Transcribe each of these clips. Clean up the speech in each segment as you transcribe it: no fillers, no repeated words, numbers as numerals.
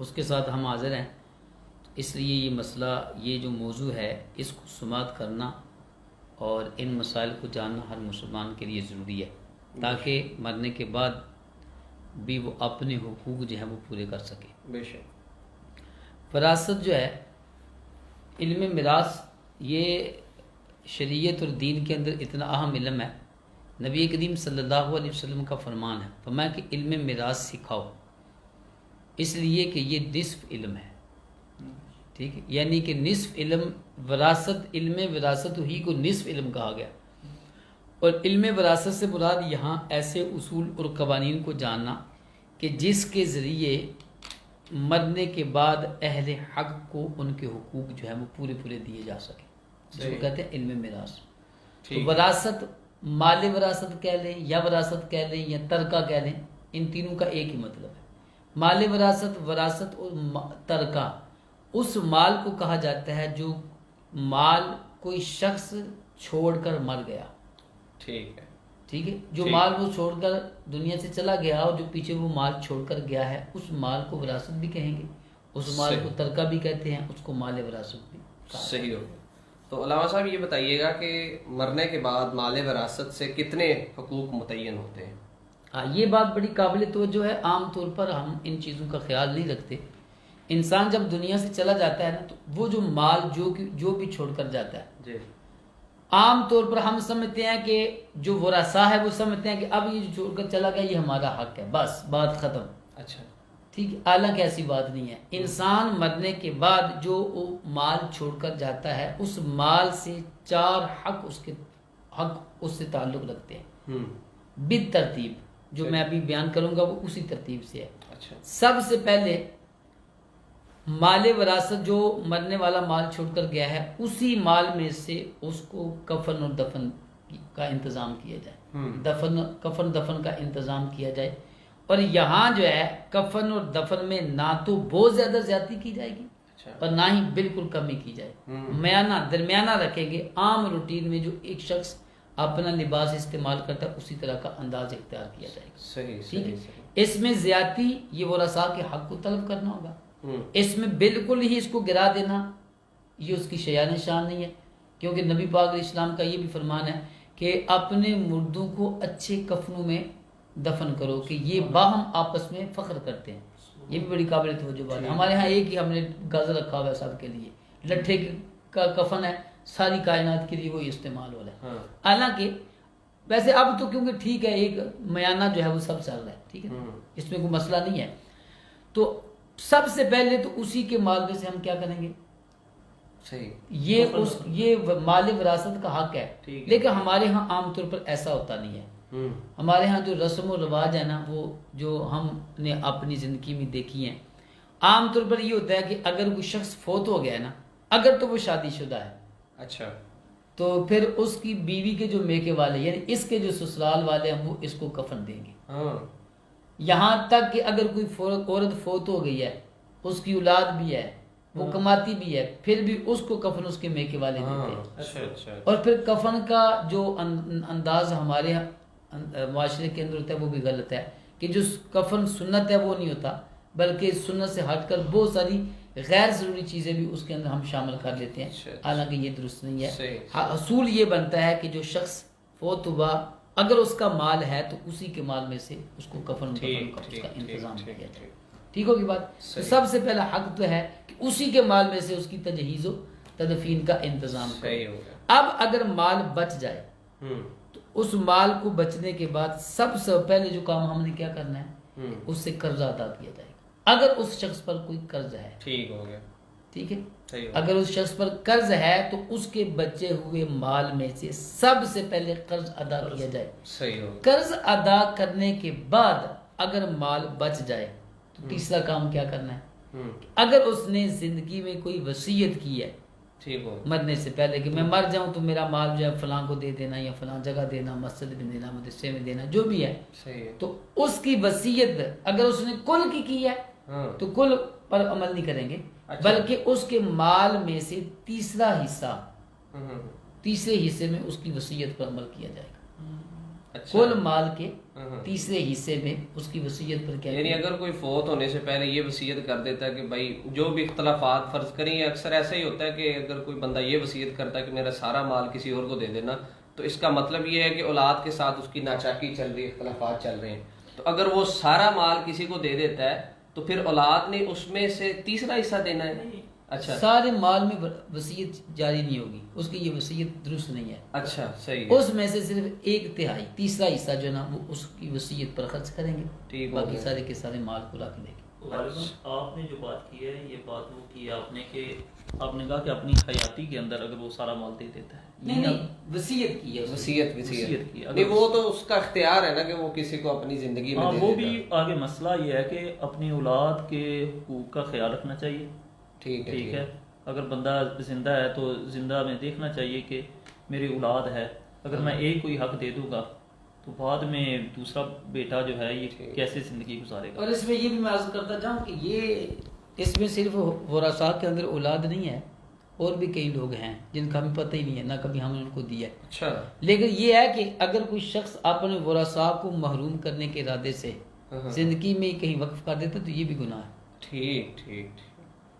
اس کے ساتھ ہم حاضر ہیں. اس لیے یہ مسئلہ، یہ جو موضوع ہے، اس کو سماعت کرنا اور ان مسائل کو جاننا ہر مسلمان کے لیے ضروری ہے، تاکہ مرنے کے بعد بھی وہ اپنے حقوق جو ہیں وہ پورے کر سکے. بے شک. وراثت جو ہے، علم میراث، یہ شریعت اور دین کے اندر اتنا اہم علم ہے. نبی کریم صلی اللہ علیہ وسلم کا فرمان ہے، فرمایا کہ علم میراث سکھاؤ، اس لیے کہ یہ نصف علم ہے. ٹھیک ہے، یعنی کہ نصف علم وراثت، علم وراثت ہی کو نصف علم کہا گیا. اور علم وراثت سے مراد یہاں ایسے اصول اور قوانین کو جاننا کہ جس کے ذریعے مرنے کے بعد اہل حق کو ان کے حقوق جو ہے وہ پورے پورے دیے جا سکیں، جس کو کہتے ہیں علم میراث. تو وراثت، مال وراثت کہہ لیں یا وراثت کہہ لیں یا ترکہ کہہ لیں، ان تینوں کا ایک ہی مطلب ہے. مال وراثت، وراثت اور ترکہ، اس مال کو کہا جاتا ہے جو مال کوئی شخص چھوڑ کر مر گیا. ٹھیک ہے، جو مال وہ چھوڑ کر دنیا سے چلا گیا اور جو پیچھے وہ مال چھوڑ کر گیا ہے، اس مال کو وراثت بھی کہیں گے، اس مال کو ترکہ بھی کہتے ہیں، اس کو مال وراثت بھی. صحیح ہو گیا. تو علامہ صاحب یہ بتائیے گا کہ مرنے کے بعد مال وراثت سے کتنے حقوق متعین ہوتے ہیں؟ یہ بات بڑی قابل توجہ ہے. عام طور پر ہم ان چیزوں کا خیال نہیں رکھتے. انسان جب دنیا سے چلا جاتا ہے نا، تو وہ جو مال جو بھی چھوڑ کر جاتا ہے، جی، عام طور پر ہم سمجھتے ہیں کہ جو ورثاء ہے وہ سمجھتے ہیں کہ اب یہ جو چھوڑ کر چلا گیا یہ ہمارا حق ہے، بس بات ختم. اچھا، ٹھیک ہے، حالانکہ ایسی بات نہیں ہے. انسان مرنے کے بعد جو مال چھوڑ کر جاتا ہے، اس مال سے 4 حق اس سے تعلق رکھتے ہیں بالترتیب. جو میں ابھی بیان کروں گا وہ اسی ترتیب سے ہے. اچھا. سب سے پہلے مال وراثت، جو مرنے والا مال چھوڑ کر گیا ہے، اسی مال میں سے اس کو کفن اور دفن کا انتظام کیا جائے. کفن دفن کا انتظام کیا جائے. اور یہاں جو ہے کفن اور دفن میں نہ تو بہت زیادہ زیادتی کی جائے گی اور نہ ہی بالکل کمی کی جائے. درمیانہ رکھیں گے. عام روٹین میں جو ایک شخص اپنا لباس استعمال کرتا ہے اسی طرح کا انداز اختیار کیا جائے گا. صحیح. اس میں زیادتی، یہ ورثاء کے حق کو طلب کرنا ہوگا. اس میں بالکل ہی اس کو گرا دینا یہ اس کی شیان شان نہیں ہے، کیونکہ نبی پاک علیہ السلام کا یہ بھی فرمان ہے کہ اپنے مردوں کو اچھے کفنوں میں دفن کرو، کہ یہ باہم آپس میں فخر کرتے ہیں. یہ بھی بڑی قابل توجہ بات ہے. ہمارے ہاں ایک ہی ہم نے گز رکھا ہوا ہے سب کے لیے، لٹھے کا کفن ہے، ساری کائنات کے لیے وہی استعمال ہو رہا ہے. حالانکہ ویسے اب تو کیونکہ ٹھیک ہے، ایک میانہ جو ہے وہ سب چل رہا ہے، ٹھیک ہے، اس میں کوئی مسئلہ نہیں ہے. تو سب سے پہلے تو اسی کے مال میں سے ہم کیا کریں گے؟ یہ مال وراثت کا حق ہے. لیکن ہمارے ہاں عام طور پر ایسا ہوتا نہیں ہے. ہمارے ہاں جو رسم و رواج ہے نا، وہ جو ہم نے اپنی زندگی میں دیکھی ہیں، عام طور پر یہ ہوتا ہے کہ اگر کوئی شخص فوت ہو گیا ہے نا، اگر تو وہ شادی شدہ ہے، اچھا، تو پھر اس کی بیوی کے جو میکے والے یعنی اس کے جو سسرال والے ہیں وہ اس کو کفن دیں گے. یہاں تک کہ اگر کوئی عورت فوت ہو گئی ہے، اس کی اولاد بھی ہے، وہ کماتی بھی ہے، پھر بھی اس کو کفن اس کے میکے والے دیتے ہیں. اور پھر کفن کا جو انداز ہمارے معاشرے کے اندر ہوتا ہے وہ بھی غلط ہے، کہ جو کفن سنت ہے وہ نہیں ہوتا، بلکہ سنت سے ہٹ کر بہت ساری غیر ضروری چیزیں بھی اس کے اندر ہم شامل کر لیتے ہیں. حالانکہ یہ درست نہیں ہے. اصول یہ بنتا ہے کہ جو شخص فوت ہوا اگر اس کا مال ہے تو اسی کے مال میں سے اس کو کفن کا اس کا انتظام کیا جائے. ٹھیک ہوگی بات؟ سب سے پہلا حق تو ہے کہ اسی کے مال میں سے اس کی تجہیز و تدفین کا انتظام کرے. اب اگر مال بچ جائے تو اس مال کو بچنے کے بعد سب سے پہلے جو کام ہم نے کیا کرنا ہے، اس سے قرض ادا کیا جائے گا. اگر اس شخص پر کوئی قرض ہے، ٹھیک ہو گیا، ٹھیک ہے، اگر اس شخص پر قرض ہے تو اس کے بچے ہوئے مال میں سے سب سے پہلے قرض ادا کیا جائے. قرض ادا کرنے کے بعد اگر مال بچ جائے تو تیسرا کام کیا کرنا ہے، اگر اس نے زندگی میں کوئی وصیت کی ہے مرنے سے پہلے کہ میں مر جاؤں تو میرا مال جو ہے فلاں کو دے دینا یا فلاں جگہ دینا، مسجد میں دینا، مدرسے میں دینا، جو بھی ہے، تو اس کی وصیت اگر اس نے کل کی ہے تو کل پر عمل نہیں کریں گے، بلکہ اس کے مال میں سے تیسرا حصہ، تیسرے حصے میں اس کی وصیت پر عمل کیا جائے گا. اچھا۔ کل مال کے تیسرے حصے میں اس کی وصیت پر کیا یعنی اگر کوئی فوت ہونے سے پہلے یہ وصیت کر دیتا ہے کہ بھائی جو بھی اختلافات فرض کریں، اکثر ایسا ہی ہوتا ہے کہ اگر کوئی بندہ یہ وصیت کرتا ہے کہ میرا سارا مال کسی اور کو دے دینا، تو اس کا مطلب یہ ہے کہ اولاد کے ساتھ اس کی ناچاکی چل رہی ہے، اختلافات چل رہے ہیں، تو اگر وہ سارا مال کسی کو دے دیتا ہے تو پھر اولاد نے اس میں سے تیسرا حصہ دینا ہے؟ اچھا، سارے مال میں وصیت جاری نہیں ہوگی، اس کی یہ وصیت درست نہیں ہے۔ اچھا صحیح ہے، اس میں سے صرف 1/3 تیسرا حصہ جو ہے نا وہ اس کی وصیت پر خرچ کریں گے، ٹھیک ہو باقی گیا۔ سارے کے سارے مال کو لا کے دیں گے۔ غالباً آپ نے جو بات کی ہے یہ بات وہ کی آپ نے کہ آپ نے کہا کہ اپنی حیاتی کے اندر اگر وہ سارا مال دے دیتا ہے، نہیں نہیں، وصیت کی ہے اس نے۔ وصیت وصیت کی، نہیں، وہ تو اس کا اختیار ہے نا کہ وہ کسی کو اپنی زندگی میں ہاں دے وہ دیتا بھی ہے۔ آگے مسئلہ یہ ہے کہ اپنی اولاد کے حقوق کا خیال رکھنا چاہیے، ٹھیک ہے، ٹھیک ہے۔ اگر بندہ زندہ ہے تو زندہ میں دیکھنا چاہیے کہ میری اولاد ہے، اگر میں ایک کوئی حق دے دوں گا تو بعد میں دوسرا بیٹا جو ہے یہ کیسے زندگی گزارے گا۔ اور اس میں یہ بھی میں عرض کرتا جاؤں کہ یہ اس میں صرف ورثاء کے اندر اولاد نہیں ہے، اور بھی کئی لوگ ہیں جن کا ہمیں پتہ ہی نہیں ہے، نہ کبھی ہم نے ان کو دیا ہے۔ اچھا، لیکن یہ ہے کہ اگر کوئی شخص اپنے ورثاء کو محروم کرنے کے ارادے سے زندگی میں کہیں وقف کر دیتا تو یہ بھی گناہ ہے۔ ٹھیک ٹھیک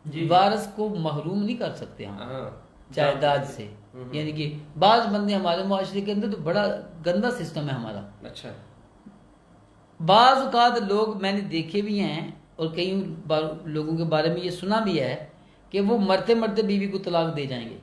جی وارث کو محروم نہیں کر سکتے ہم ہاں، جائیداد سے، یعنی کہ بعض بندے ہمارے معاشرے کے اندر تو بڑا گندا سسٹم ہے ہمارا۔ اچھا، بعض اوقات لوگ میں نے دیکھے بھی ہیں اور کئی لوگوں کے بارے میں یہ سنا بھی ہے کہ وہ مرتے مرتے بیوی کو طلاق دے جائیں گے،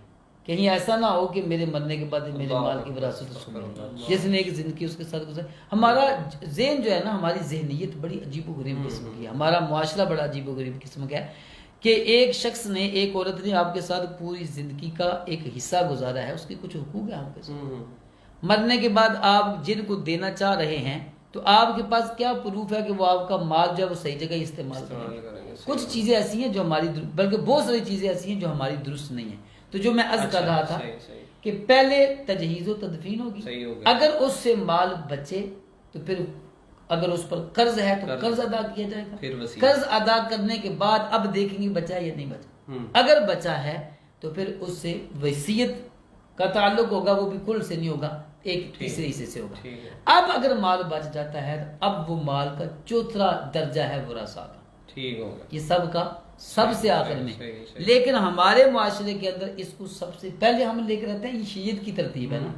کہیں ایسا نہ ہو کہ میرے مرنے کے بعد میرے مال کی وراثت اس کو ملے، جس نے ایک زندگی اس کے ساتھ گزاری۔ ہمارا ذہن جو ہے نا، ہماری ذہنیت بڑی عجیب و غریب قسم کی ہے، ہمارا معاشرہ بڑا عجیب و غریب قسم کا ہے کہ ایک شخص نے، ایک عورت نے آپ کے ساتھ پوری زندگی کا ایک حصہ گزارا ہے، اس کے کچھ حقوق ہیں آپ کے ساتھ، مرنے کے بعد آپ جن کو دینا چاہ رہے ہیں تو آپ کے پاس کیا پروف ہے کہ وہ آپ کا مال جو ہے وہ صحیح جگہ استعمال کریں گے؟ کچھ چیزیں ایسی ہیں جو ہماری بلکہ بہت ساری چیزیں ایسی ہیں جو ہماری درست نہیں ہیں۔ تو جو میں عرض کر رہا تھا کہ پہلے تجہیز و تدفین ہوگی، اگر اس سے مال بچے تو پھر اگر اس پر قرض ہے تو قرض ادا کیا جائے گا، قرض ادا کرنے کے بعد اب دیکھیں گے بچا یا نہیں بچا، اگر بچا ہے تو پھر اس سے وصیت کا تعلق ہوگا، وہ بھی کل سے نہیں ہوگا، ایک تیسرے حصے سے ہوگا۔ اب اگر مال بچ جاتا ہے تو اب وہ مال کا چوتھا درجہ ہے ورثاء کا، ٹھیک ہوگا، یہ سب کا سب سے آخر میں۔ لیکن ہمارے معاشرے کے اندر اس کو سب سے پہلے ہم لے کر آتے ہیں، یہ شیعت کی ترتیب ہے نا،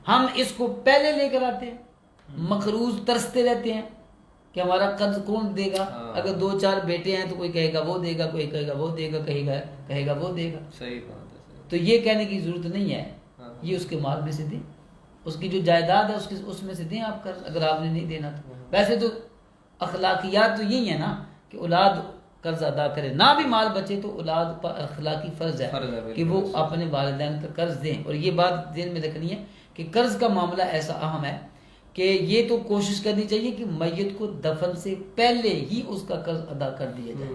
ہم اس کو پہلے لے کر آتے ہیں، مقروض ترستے رہتے ہیں کہ ہمارا قرض کون دے گا، اگر 2-4 بیٹے ہیں تو کوئی کہے گا وہ دے گا، کوئی کہے گا وہ دے گا، کہے گا وہ دے گا۔ صحیح بات ہے، تو یہ کہنے کی ضرورت نہیں ہے، یہ اس کے مال میں سے دیں، اس کی جو جائیداد ہے اس میں سے دیں آپ قرض، اگر آپ نے نہیں دینا تو۔ ویسے تو اخلاقیات تو یہی ہے نا کہ اولاد قرض ادا کرے، نہ بھی مال بچے تو اولاد پر اخلاقی فرض ہے کہ وہ اپنے والدین کا قرض دیں۔ اور یہ بات ذہن میں رکھنی ہے کہ قرض کا معاملہ ایسا اہم ہے کہ یہ تو کوشش کرنی چاہیے کہ میت کو دفن سے پہلے ہی اس کا قرض ادا کر دیا جائے،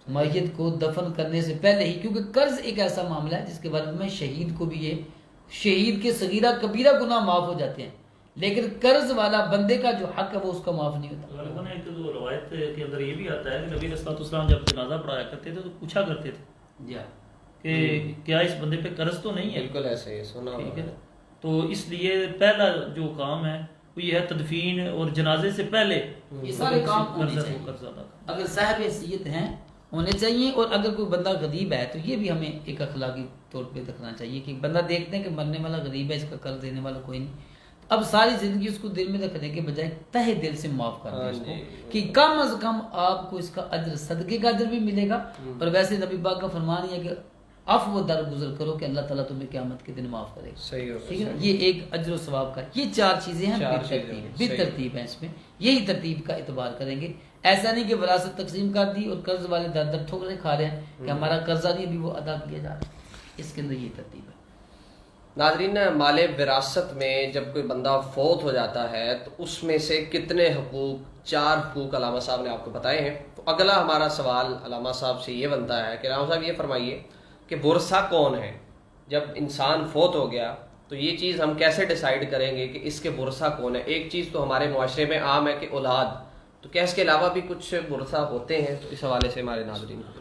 میت کو دفن کرنے سے پہلے ہی، کیونکہ قرض ایک ایسا معاملہ ہے جس کے بارے میں شہید کو بھی یہ، شہید کے صغیرہ کبیرہ گناہ معاف ہو جاتے ہیں، لیکن قرض والا بندے کا جو حق ہے وہ اس کا معاف نہیں ہوتا۔ غالباً ایک تو روایت کے اندر یہ بھی آتا ہے کہ نبی صلی اللہ علیہ وسلم جب جنازہ پڑھایا کرتے تھے تو پوچھا کرتے تھے کہ کیا اس بندے پہ قرض تو نہیں ہے؟ بالکل ایسے ہی سنا، ٹھیک ہے، تو اس لیے پہلا جو کام ہے وہ یہ ہے تدفین اور جنازے سے پہلے یہ سارے کام ہونے قرض چاہیے، ادا کرنا۔ اگر صاحب حیثیت ہیں ہونے چاہیے، اور اگر کوئی بندہ غریب ہے تو یہ بھی ہمیں ایک اخلاقی طور پہ رکھنا چاہیے کہ بندہ دیکھتے ہیں کہ مرنے والا غریب ہے، اس کا قرض دینے والا کوئی نہیں، اب ساری زندگی اس کو دل میں رکھنے کے بجائے تہہ دل سے معاف کر دیں اس کو، کہ کم از کم آپ کو اس کا اجر، صدقے کا اجر بھی ملے گا، اور ویسے نبی پاک کا فرمان ہے کہ عفو درگزر کرو کہ اللہ تعالیٰ تمہیں قیامت کے دن معاف کرے گا، ٹھیک ہے، یہ ایک اجر و ثواب کا، یہ 4 چیزیں ہیں بالترتیب ہیں، اس میں یہی ترتیب کا اعتبار کریں گے۔ ایسا نہیں کہ وراثت تقسیم کر دی اور قرض والے در در ٹھوکریں کھا رہے ہیں کہ ہمارا قرضہ نہیں ابھی وہ ادا کیا جا رہا ہے، اس کے اندر یہ ترتیب ہے۔ ناظرین، مال وراثت میں جب کوئی بندہ فوت ہو جاتا ہے تو اس میں سے کتنے حقوق، 4 حقوق علامہ صاحب نے آپ کو بتائے ہیں۔ تو اگلا ہمارا سوال علامہ صاحب سے یہ بنتا ہے کہ علامہ صاحب یہ فرمائیے کہ ورثہ کون ہے؟ جب انسان فوت ہو گیا تو یہ چیز ہم کیسے ڈیسائیڈ کریں گے کہ اس کے ورثہ کون ہے؟ ایک چیز تو ہمارے معاشرے میں عام ہے کہ اولاد، تو کیا اس کے علاوہ بھی کچھ ورثہ ہوتے ہیں؟ تو اس حوالے سے ہمارے ناظرین کو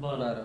12।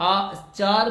4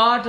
8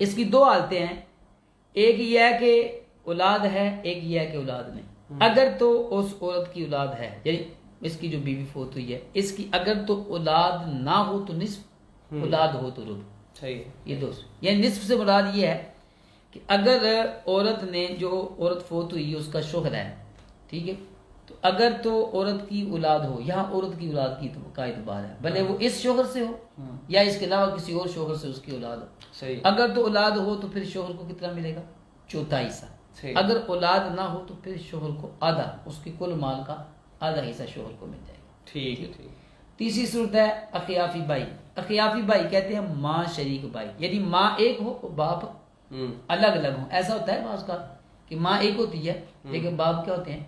اس کی دو حالتیں ہیں، ایک یہ ہے کہ اولاد ہے، ایک یہ ہے کہ اولاد نہیں۔ اگر تو اس عورت کی اولاد ہے، یعنی اس کی جو بیوی فوت ہوئی ہے، اس کی اگر تو اولاد نہ ہو تو نصف، اولاد ہو تو ربع، صحیح، یہ دوست، یعنی نصف سے مراد یہ ہے کہ اگر عورت نے، جو عورت فوت ہوئی اس کا شوہر ہے، ٹھیک ہے، تو اگر تو عورت کی اولاد ہو، یہاں عورت کی اولاد کی کا اعتبار ہے، بھلے وہ اس شوہر سے ہو یا اس کے علاوہ کسی اور شوہر سے اس کی اولاد ہو، صحیح، اگر تو اولاد ہو تو پھر شوہر کو کتنا ملے گا؟ چوتھا حصہ۔ صحیح۔ اگر اولاد نہ ہو تو پھر شوہر کو آدھا، اس کے کل مال کا آدھا حصہ شوہر کو مل جائے گا۔ ٹھیک ہے، ٹھیک۔ تیسری صورت ہے اخیافی بھائی۔ اخیافی بھائی کہتے ہیں ماں شریک بھائی، یعنی ماں ایک ہو باپ الگ الگ ہوں۔ ایسا ہوتا ہے بعض کا کہ ماں ایک ہوتی ہے لیکن باپ کیا ہوتے ہیں؟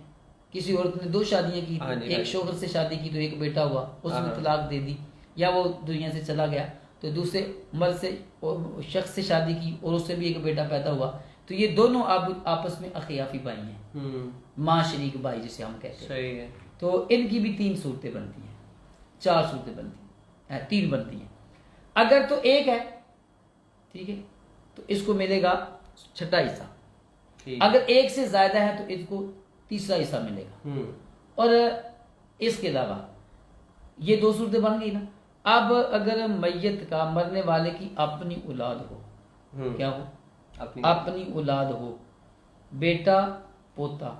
کسی عورت نے دو شادیاں کی، ایک شوہر سے شادی کی تو ایک بیٹا ہوا، اس نے طلاق دے دی، یا وہ دنیا سے چلا گیا تو دوسرے مرد سے شخص سے شادی کی اور اس سے بھی ایک بیٹا پیدا ہوا، تو یہ دونوں آپس میں اخیافی بھائی ہیں، ماں شریک بھائی جسے ہم کہتے ہیں۔ صحیح ہے۔ تو ان کی بھی 3 صورتیں بنتی ہیں، 4 صورتیں بنتی ہیں، 3 بنتی ہیں۔ اگر تو ایک ہے، ٹھیک ہے، تو اس کو ملے گا چھٹا حصہ۔ اگر ایک سے زیادہ ہے تو اس کو تیسرا حصہ ملے گا۔ اور اس کے علاوہ یہ 2 صورتیں بن گئی نا۔ اب اگر میت کا، مرنے والے کی اپنی اولاد ہو، کیا ہو؟ اپنی اولاد ہو، بیٹا پوتا،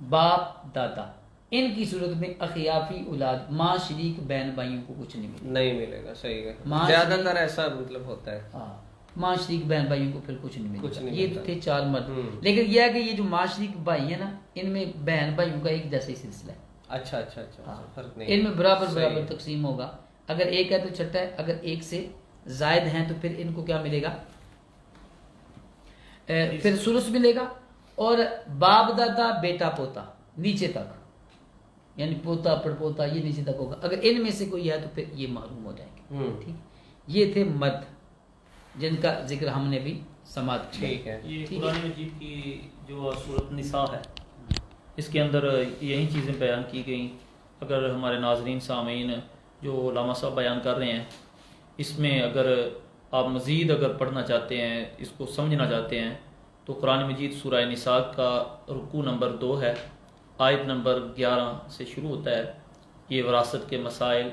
باپ دادا، ان کی صورت میں اخیافی اولاد، ماں شریک بہن بھائیوں کو کچھ نہیں ملے گا۔ صحیح ہے، زیادہ تر ایسا مطلب ہوتا ہے۔ ہاں، ماں شریک بہن بھائیوں کو پھر کچھ نہیں ملتا۔ یہ ملتا۔ تھے 4 مرد، لیکن یہ ہے کہ یہ جو ماں شریک بھائی ہیں نا، ان میں بہن بھائیوں کا ایک جیسا ہی سلسلہ ہے۔ اچھا اچھا اچھا، فرق نہیں، ان میں برابر برابر تقسیم ہوگا۔ اگر ایک ہے تو چھٹا ہے، اگر ایک سے زائد ہیں تو پھر ان کو کیا ملے گا؟ پھر سلس ملے گا۔ اور باپ دادا بیٹا پوتا نیچے تک، یعنی پوتا پڑ پوتا یہ نیچے تک ہوگا۔ اگر ان میں سے کوئی ہے تو پھر یہ معلوم ہو جائیں گے۔ ٹھیک، یہ تھے مرد جن کا ذکر ہم نے بھی سماعت کیا۔ ٹھیک ہے۔ یہ قرآن مجید کی جو سورۃ نساء ہے، اس کے اندر یہی چیزیں بیان کی گئیں۔ اگر ہمارے ناظرین سامعین جو علامہ صاحب بیان کر رہے ہیں، اس میں اگر آپ مزید اگر پڑھنا چاہتے ہیں، اس کو سمجھنا چاہتے ہیں، تو قرآن مجید سورہ نساء کا رکوع نمبر 2 ہے، آیت نمبر 11 سے شروع ہوتا ہے۔ یہ وراثت کے مسائل،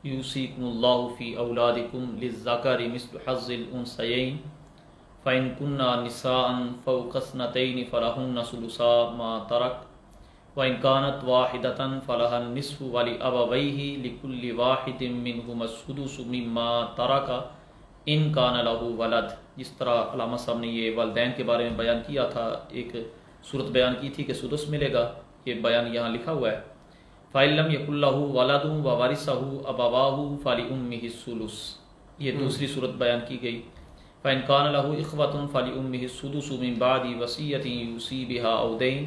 یوصیکم اللہ فی اولادکم للذکر مثل حظ الانثیین فإن كنا نساء فوق اثنتین فلہن ثلثا ما ترک وإن كانت واحدة فلها النصف ولأبویہ لكل واحد منہما السدس مما ترک ان کان لہ ولد۔ جس طرح علامہ صاحب نے یہ والدین کے بارے میں بیان کیا تھا، ایک صورت بیان کی تھی کہ سدس ملے گا، یہ بیان یہاں لکھا ہوا ہے۔ فَإِن لَمْ يَكُن لَّهُ وَلَدٌ وَوَرِثَهُ أَبَوَاهُ فَلِأُمِّهِ الثُّلُثُ، یہ دوسری صورت بیان کی گئی۔ فَإِن كَانَ لَهُ إِخْوَةٌ فَلِأُمِّهِ السُّدُسُ مِن بَعْدِ وَصِيَّةٍ يُوصِي بِهَا أَوْ دَيْنٍ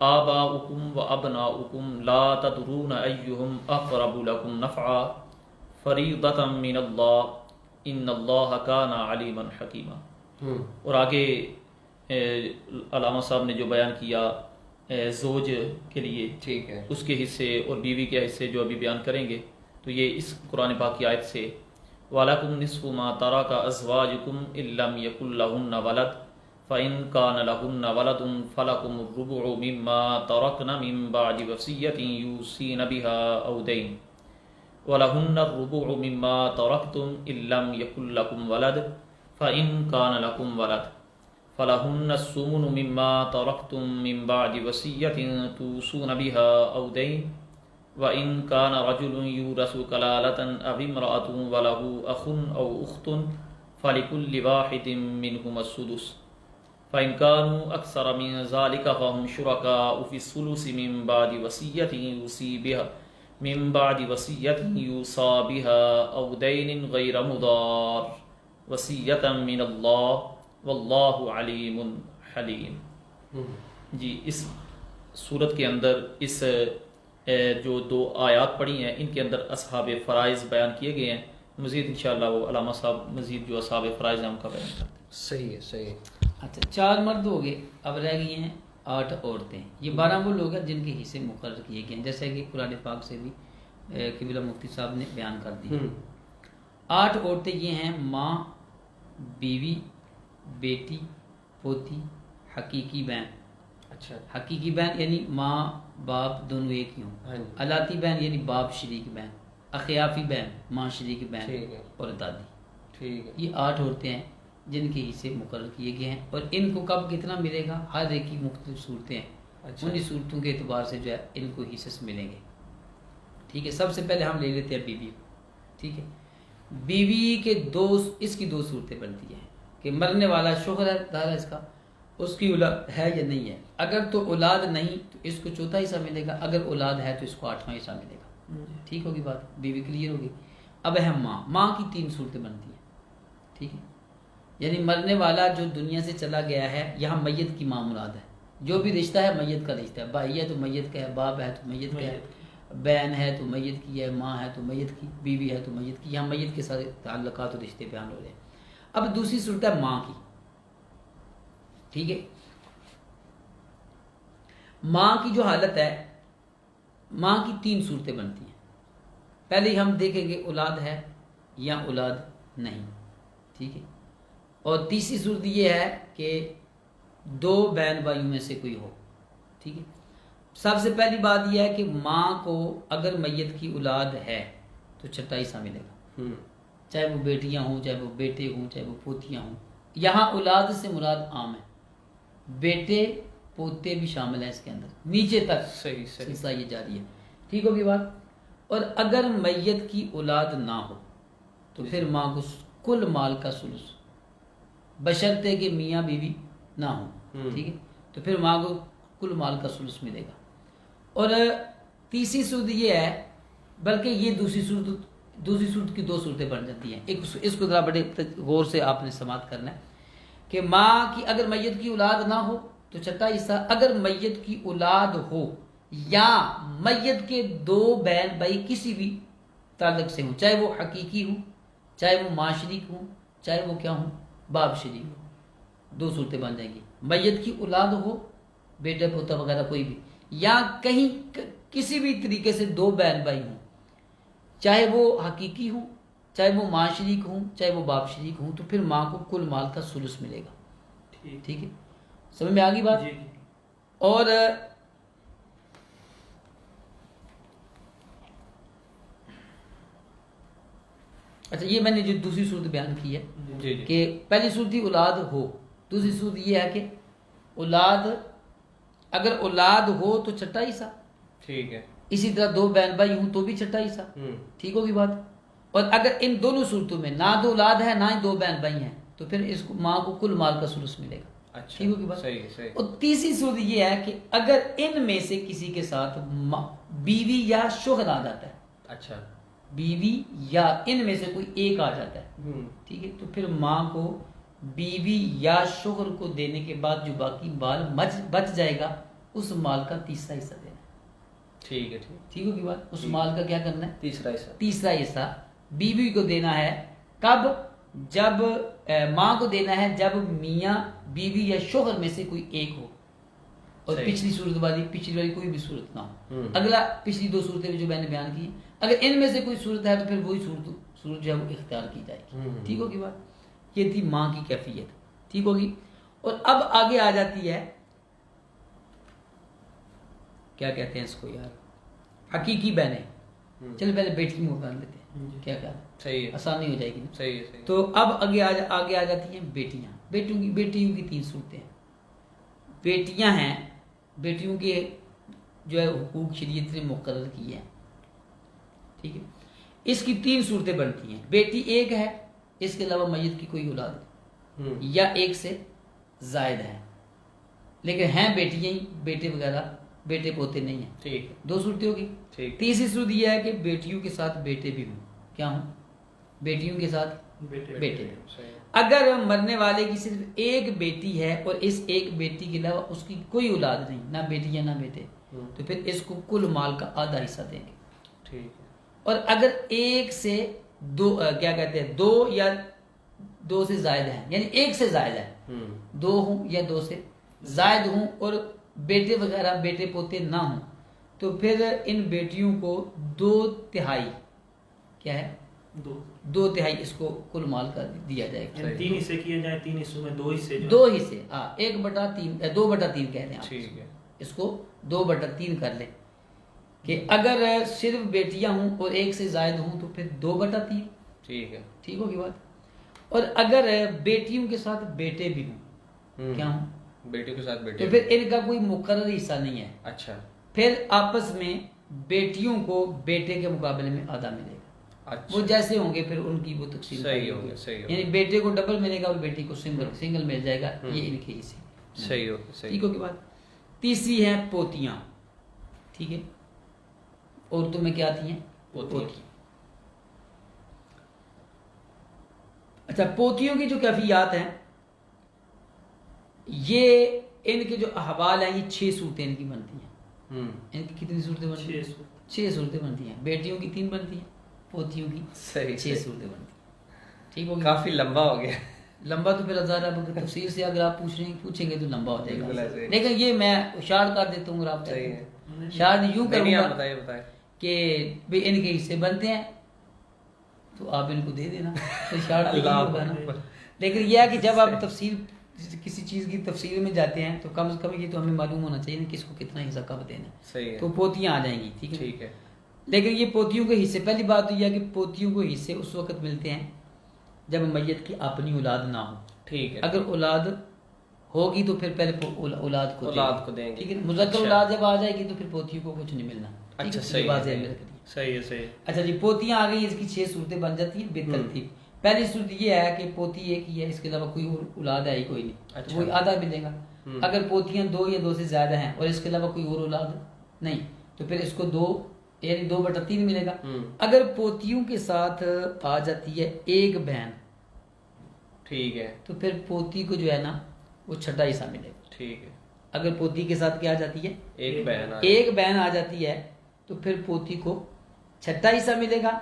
آباؤكم وأبناؤكم لا تدرون أيهم أقرب لكم نفعا فريضة من الله إن الله كان عليما حكيما۔ اور آگے علامہ صاحب نے جو بیان کیا زوج کے لیے، ٹھیک ہے، اس کے حصے اور بیوی کے حصے جو ابھی بیان کریں گے، تو یہ اس قرآن پاک کی آیت سے وَلَكُمْ نِصْفُ مَا تَرَكَ أَزْوَاجُكُمْ إِن لَّمْ يَكُن لَّهُنَّ وَلَدٌ فَإِن كَانَ لَهُنَّ وَلَدٌ فَلَكُمُ الرُّبُعُ مِمَّا تَرَكْنَ مِن بَعْدِ وَصِيَّةٍ يُوصِينَ بِهَا أَوْ دَيْنٍ وَلَهُنَّ الرُّبُعُ مِمَّا تَرَكْتُمْ إِن لَّمْ يَكُن لَّكُمْ وَلَدٌ فَإِن كَانَ لَكُمْ وَلَدٌ فَلَهُنَّ الثُّمُنُ مِمَّا تَرَكْتُم مِّن بَعْدِ وَصِيَّةٍ تُوصُونَ بِهَا أَوْ دَيْنٍ وَإِن كَانَ رَجُلٌ يُورَثُ كَلَالَةً أَوِ امْرَأَةٌ وَلَهُ أَخٌ أَوْ أُخْتٌ فَلِكُلِّ وَاحِدٍ مِّنْهُمَا السُّدُسُ فَإِن كَانُوا أَكْثَرَ مِن ذَلِكَ فَهُمْ شُرَكَاءُ فِي الثُّلُثِ مِن بَعْدِ وَصِيَّةٍ يُوصَى بِهَا أَوْ دَيْنٍ غَيْرَ مُضَارٍّ وَصِيَّةً مِّنَ اللَّهِ وَاللَّهُ عَلِيمٌ حَلِيمٌ۔ جی، اس صورت کے اندر اس جو 2 آیات پڑھی ہیں، ان کے اندر اصحاب فرائض بیان کیے گئے ہیں۔ مزید انشاءاللہ وہ علامہ صاحب مزید جو اصحاب فرائض ہیں ان کا بیان کرتے ہیں۔ صحیح ہے، صحیح۔ اچھا، 4 مرد ہو گئے، اب رہ گئی ہیں 8 عورتیں۔ یہ 12 وہ لوگ ہیں جن کے حصے مقرر کیے گئے ہیں، جیسے کہ قرآن پاک سے بھی قبلہ مفتی صاحب نے بیان کر دی۔ 8 عورتیں یہ ہیں: ماں، بیوی، بیٹی پوتی حقیقی بہن. اچھا حقیقی بہن یعنی ماں باپ دونوں ایک ہی ہوں. ہاں جی علاتی بہن یعنی باپ شریک بہن. اخیافی بہن ماں شریک بہن ٹھیک ہے اور دادی. ٹھیک ہے یہ 8 عورتیں ہیں جن کے حصے مقرر کیے گئے ہیں، اور ان کو کب کتنا ملے گا، ہر ایک کی مختلف صورتیں ہیں. اچھا انہیں صورتوں کے اعتبار سے جو ہے ان کو حصص ملیں گے. ٹھیک ہے. سب سے پہلے ہم لے لیتے ہیں بیوی کو. ٹھیک ہے. بیوی کے اس کی 2 صورتیں بنتی ہیں کہ مرنے والا شوہر ہے دارا اس کا، اس کی اولاد ہے یا نہیں ہے. اگر تو اولاد نہیں تو اس کو 4تھا حصہ ملے گا، اگر اولاد ہے تو اس کو 8واں حصہ ملے گا. ٹھیک ہوگی بات، بیوی کلیئر ہوگی. اب ہے ماں کی 3 صورتیں بنتی ہیں. ٹھیک ہے. یعنی مرنے والا جو دنیا سے چلا گیا ہے، یہاں میت کی ماں مراد ہے. جو بھی رشتہ ہے میت کا رشتہ ہے. بھائی ہے تو میت کا ہے، باپ ہے تو میت کا ہے، بہن ہے تو میت کی ہے، ماں ہے تو میت کی، بیوی ہے تو میت کی. یہاں میت کے سارے تعلقات اور رشتے بیان ہو رہے ہیں. اب دوسری صورت ہے ماں کی. ٹھیک ہے. ماں کی جو حالت ہے، ماں کی 3 صورتیں بنتی ہیں. پہلے ہم دیکھیں گے اولاد ہے یا اولاد نہیں. ٹھیک ہے. اور تیسری صورت یہ ہے کہ 2 بہن بھائیوں میں سے کوئی ہو. ٹھیک ہے. سب سے پہلی بات یہ ہے کہ ماں کو اگر میت کی اولاد ہے تو 6واں حصہ ملے گا، چاہے وہ بیٹیاں ہوں، چاہے وہ بیٹے ہوں، چاہے وہ پوتیاں ہوں. یہاں اولاد سے مراد عام ہے، بیٹے پوتے بھی شامل ہیں اس کے اندر، نیچے تک صحیح سلسلہ یہ جاری ہے. ٹھیک ہوگی بات. اور اگر میت کی اولاد نہ ہو تو پھر ماں کو کل مال کا ثلث، بشرطے کہ میاں بیوی نہ ہوں. ٹھیک ہے. تو پھر ماں کو کل مال کا ثلث ملے گا. اور تیسری صورت یہ ہے، بلکہ یہ دوسری صورت کی 2 صورتیں بن جاتی ہیں. اس کو ذرا بڑے غور سے آپ نے سماعت کرنا ہے کہ ماں کی اگر میت کی اولاد نہ ہو تو 6واں حصہ، اگر میت کی اولاد ہو یا میت کے 2 بہن بھائی کسی بھی تعلق سے ہوں، چاہے وہ حقیقی ہوں، چاہے وہ ماں شریک ہوں، چاہے وہ کیا ہوں باپ شریک ہوں، 2 صورتیں بن جائیں گی. میت کی اولاد ہو، بیٹا پوتا وغیرہ کوئی بھی، یا کہیں کسی بھی طریقے سے 2 بہن بھائی ہوں، چاہے وہ حقیقی ہوں، چاہے وہ ماں شریک ہوں، چاہے وہ باپ شریک ہوں، تو پھر ماں کو کل مال کا ثلث ملے گا. ٹھیک ہے. سمجھ میں آ گئی بات. اور اچھا، یہ میں نے جو دوسری صورت بیان کی ہے کہ پہلی صورت ہی اولاد ہو، دوسری صورت یہ ہے کہ اولاد، اگر اولاد ہو تو 6واں حصہ. ٹھیک ہے. اسی طرح 2 بہن بھائی ہوں تو بھی 6واں حصہ. ٹھیک ہوگی بات. اور اگر ان دونوں صورتوں میں نہ تو اولاد ہے نہ ہی 2 بہن بھائی ہیں تو پھر اس کو ماں کو کل مال کا ثلث ملے گا. اچھا ٹھیک ہوگی بات. صحیح. اور تیسری صورت یہ ہے کہ اگر ان میں سے کسی کے ساتھ بیوی یا شوہر آ جاتا ہے، اچھا بیوی یا ان میں سے کوئی ایک آ جاتا ہے، ٹھیک ہے، تو پھر ماں کو بیوی یا شوہر کو دینے کے بعد جو باقی مال بچ جائے گا اس مال کا 3واں حصہ دینا. ٹھیک ہے. ٹھیک ہوگی بات. اس مال کا کیا کرنا ہے؟ 3واں حصہ بیوی کو دینا ہے. کب؟ جب ماں کو دینا ہے جب میاں بیوی یا شوہر میں سے کوئی ایک ہو، اور پچھلی صورت والی کوئی بھی صورت نہ ہو. اگلا پچھلی 2 صورتیں جو میں نے بیان کی، اگر ان میں سے کوئی صورت ہے تو پھر وہی صورت جو ہے وہ اختیار کی جائے گی. ٹھیک ہوگی بات. یہ تھی ماں کی کیفیت. ٹھیک ہوگی. اور اب آگے آ جاتی ہے، کیا کہتے ہیں اس کو یار، حقیقی بہنیں. چلے پہلے بیٹیوں کو کر لیتے ہیں، کیا صحیح ہے، آسانی ہو جائے گی. صحیح. تو اب آگے آ جاتی ہیں بیٹیاں. بیٹیوں کی 3 صورتیں ہیں. بیٹیاں ہیں، بیٹیوں کے جو ہے حقوق شریعت نے مقرر کیے ہیں. ٹھیک ہے. اس کی 3 صورتیں بنتی ہیں. بیٹی ایک ہے، اس کے علاوہ میت کی کوئی اولاد نہیں، یا ایک سے زائد ہے، لیکن ہیں بیٹیاں ہی، بیٹے وغیرہ بیٹے پوتے نہیں ہیں. ٹھیک ہے. 2 صورتیں ہوگی. تیسری صورت یہ ہے کہ بیٹیوں کے ساتھ بیٹے بھی ہوں. کیا ہوں؟ بیٹیوں کے ساتھ بیٹے بھی. اگر مرنے والے کی صرف ایک بیٹی ہے اور اس ایک بیٹی کے علاوہ اس کی کوئی اولاد نہیں، نہ بیٹی ہے نہ بیٹے، تو پھر اس کو کل مال کا آدھا حصہ دیں گے. ٹھیک ہے. اور اگر ایک سے 2 کیا کہتے ہیں 2 یا 2 سے زائد ہیں، یعنی ایک سے زائد ہے، 2 ہوں یا 2 سے زائد ہوں، اور بیٹے وغیرہ بیٹے پوتے نہ ہوں، تو پھر ان بیٹیوں کو 2/3 کیا ہے دو تہائی اس کو کل مال کا دیا جائے گا. 3 حصے کیے جائیں، 3 حصوں میں 2 حصے جو 2 حصے، ہاں 1/3 2/3 کہتے ہیں آپ ٹھیک ہے. اس کو 2/3 کر لیں کہ اگر صرف بیٹیاں ہوں اور 1 سے زائد ہوں تو پھر 2/3. ٹھیک ہے. ٹھیک ہوگی بات. اور اگر بیٹیوں کے ساتھ بیٹے بھی ہوں، کیا ہوں، بیٹیوں کے ساتھ بیٹے، تو پھر ان کا کوئی مقرر حصہ نہیں ہے. اچھا. پھر آپس میں بیٹیوں کو بیٹے کے مقابلے میں آدھا ملے گا. اچھا. وہ جیسے ہوں گے پھر ان کی وہ تقسیم صحیح ہوگا. صحیح ہوگا. یعنی بیٹے کو ڈبل ملے گا اور بیٹی کو سنگل مل جائے گا. یہ ان کے حصے. صحیح ہوگا. ٹھیک ہوگی بات. تیسری ہے پوتیاں. ٹھیک ہے، عورتوں میں کیا آتی ہیں؟ پوتی. اچھا، پوتیوں کی جو کیفیات ہیں، یہ ان کے جو احوال ہیں، یہ 6 صورتیں ان کی بنتی ہیں. ان کی کتنی صورتیں بنتی ہیں؟ 6 صورتیں بنتی ہیں. بیٹیوں کی 3 بنتی ہیں، پوتیوں کی 6 صورتیں بنتی ہیں. ٹھیک ہوگی. کافی لمبا ہو گیا. لمبا تو پھر ہزار تفصیل سے اگر آپ پوچھیں گے تو لمبا ہو جائے گا. لیکن یہ میں اشار کر دیتا ہوں. آپ شاید یوں کروں گا کہ بھی ان کے حصے بنتے ہیں تو آپ ان کو دے دینا. لیکن یہ ہے کہ جب آپ تفصیل کسی چیز کی تفصیل میں جاتے ہیں تو کم از کم یہ تو ہمیں معلوم ہونا چاہیے کہ کس کو کتنا حصہ کب دینا. تو پوتیاں آ جائیں گی. ٹھیک ہے. لیکن یہ پوتیوں کے حصے، پہلی بات تو یہ ہے کہ پوتیوں کو حصے اس وقت ملتے ہیں جب میت کی اپنی اولاد نہ ہو. ٹھیک ہے. اگر اولاد ہوگی تو پھر پہلے اولاد کو دیں گے. ٹھیک ہے. مذکر اولاد جب آ جائے گی تو پھر پوتیوں کو کچھ نہیں ملنا. اچھا. صحیح ہے. اچھا جی، پوتیاں آ گئی. اس کی 6 صورتیں بن جاتی ہیں بالترتیب. پہلی صورت یہ ہے کہ پوتی ایک ہی ہے، اس کے علاوہ کوئی اور اولاد ہے ہی کوئی نہیں. وہی آدھا ملے گا. اگر پوتیاں 2 یا 2 سے زیادہ ہیں اور اس کے علاوہ کوئی اور اولاد نہیں تو پھر اس کو 2 یعنی 2/3 ملے گا. اگر پوتیوں کے ساتھ آ جاتی ہے ایک بہن، ٹھیک ہے، تو پھر پوتی کو جو ہے نا وہ 6واں حصہ ملے گا. ٹھیک ہے. اگر پوتی کے ساتھ کیا آ جاتی ہے؟ ایک بہن آ جاتی ہے تو پھر پوتی کو 6واں حصہ ملے گا.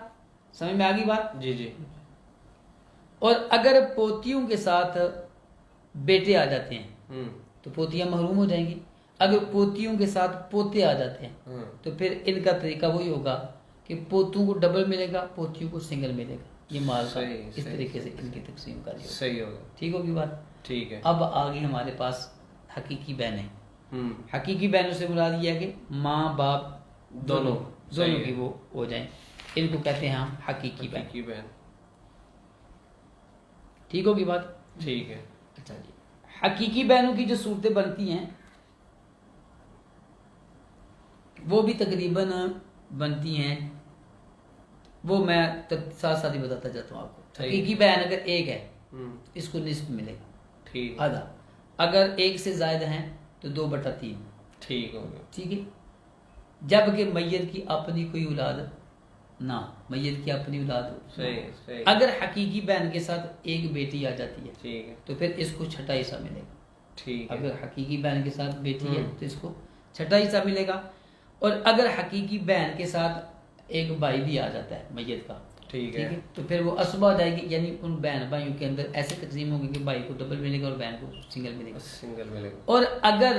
سمجھ میں آ گئی بات؟ جی جی. اور اگر پوتیوں کے ساتھ بیٹے آ جاتے ہیں تو پوتیاں محروم ہو جائیں گی. اگر پوتیوں کے ساتھ پوتے آ جاتے ہیں تو پھر ان کا طریقہ وہی ہوگا کہ پوتوں کو ڈبل ملے گا، پوتیوں کو سنگل ملے گا. یہ مال کا اس طریقے سے ان کی تقسیم کا جائے. صحیح ہوگا. ٹھیک ہوگی بات؟ ٹھیک ہے. اب آگے ہمارے پاس حقیقی بہنیں. حقیقی بہنوں سے مراد یہ ہے کہ ماں باپ دونوں کی وہ ہو جائیں. ان کو کہتے ہیں ہم حقیقی بہن. ٹھیک ہوگی بات؟ ٹھیک ہے. اچھا جی، حقیقی بہنوں کی جو صورتیں بنتی ہیں وہ بھی تقریباً بنتی ہیں، وہ میں ساتھ ساتھ ہی بتاتا جاتا ہوں آپ کو. حقیقی بہن اگر ایک ہے اس کو نصف ملے گا. ٹھیک. آدھا. اگر 1 سے زائد ہیں تو 2/3. ٹھیک ہوگا. ٹھیک ہے. جبکہ میت کی اپنی کوئی اولاد نہ، میت کی اپنی اولاد ہو. اگر حقیقی بہن کے ساتھ ایک بیٹی آ جاتی ہے تو پھر اس کو 6واں حصہ ملے گا. ٹھیک. اگر حقیقی بہن کے ساتھ بیٹی ہے تو اس کو 6واں حصہ ملے گا. اور اگر حقیقی بہن کے ساتھ ایک بھائی بھی آ جاتا ہے میت کا، ٹھیک ہے، تو پھر وہ اسبہ ہو جائے گی. یعنی ان بہن بھائیوں کے اندر ایسے تقسیم ہوگی کہ بھائی کو ڈبل ملے گا اور بہن کو سنگل ملے گا. اور اگر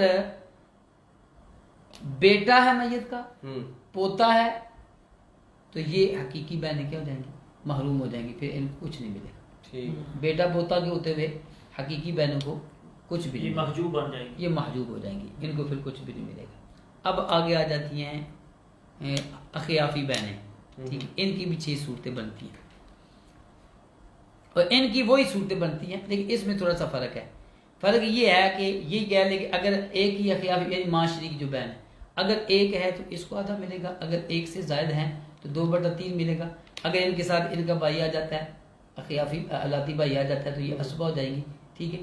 بیٹا ہے میت کا، پوتا ہے، تو یہ حقیقی بہنیں کیا ہو جائیں گی؟ محروم ہو جائیں گی. پھر ان کو کچھ نہیں ملے گا. بیٹا پوتا کے ہوتے ہوئے حقیقی بہنوں کو کچھ بھی نہیں، محجوب بن جائیں گی. یہ محجوب ہو جائیں گی. ان کو پھر کچھ بھی نہیں ملے گا. اب آگے آ جاتی ہیں اخیافی بہنیں. ٹھیک ہے. ان کی بھی 6 صورتیں بنتی ہیں اور ان کی وہی صورتیں بنتی ہیں، لیکن اس میں تھوڑا سا فرق ہے. فرق یہ ہے کہ یہ کہہ لیں کہ اگر ایک ہی اخیافی یعنی ماں شریک جو بہن ہے، اگر ایک ہے تو اس کو آدھا ملے گا. اگر 1 سے زائد ہیں تو 2/3 ملے گا. اگر ان کے ساتھ ان کا بھائی آ جاتا ہے، اخیافی الاتی بھائی آ جاتا ہے، تو یہ اسبہ ہو جائیں گی. ٹھیک ہے.